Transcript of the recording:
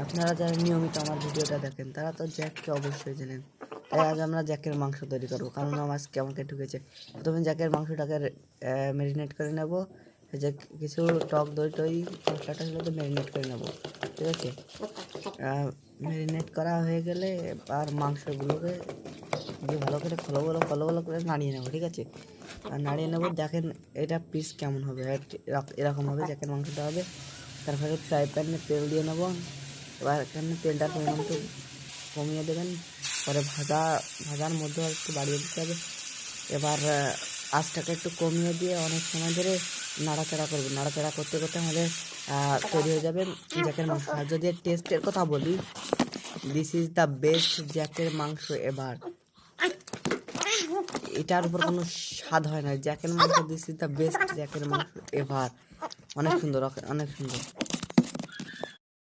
আপনারা যারা নিয়মিত আমার ভিডিওটা দেখেন তারা তো জ্যাককে অবশ্যই জানেন। তাই আজ আমরা জ্যাকের মাংস তৈরি করবো, কারণ আমার কেমনকে ঢুকেছে। প্রথমে জ্যাকের মাংসটাকে ম্যারিনেট করে নেব। যে কিছু টক দই টই মশলা টশলা তো ম্যারিনেট করে নেব, ঠিক আছে। ম্যারিনেট করা হয়ে গেলে আর মাংসগুলোকে দিয়ে ভালো করে ফলো করে নাড়িয়ে নেবো, ঠিক আছে। আর নাড়িয়ে নেবো, দেখেন এটা পিস কেমন হবে, এরকম হবে জ্যাকের মাংসটা হবে। তারপরে ফ্রাই প্যানে তেল দিয়ে নেবো। এবার এখানে তেলটার পরিমাণ একটু কমিয়ে দেবেন, পরে ভাজার মধ্যে একটু বাড়িয়ে দিতে হবে। এবার আঁচটাকে একটু কমিয়ে দিয়ে অনেক সময় ধরে নাড়াচাড়া করবেন। নাড়াচাড়া করতে করতে আমাদের তৈরি হয়ে যাবে জ্যাকের মাংস। আর যদি টেস্টের কথা বলি, দিস ইজ দ্য বেস্ট জ্যাকের মাংস এবার। এটার উপর কোনো স্বাদ হয় না জ্যাকের মাংস। দিস ইজ দ্য বেস্ট জ্যাকের মাংস এভার। অনেক সুন্দর, অনেক সুন্দর।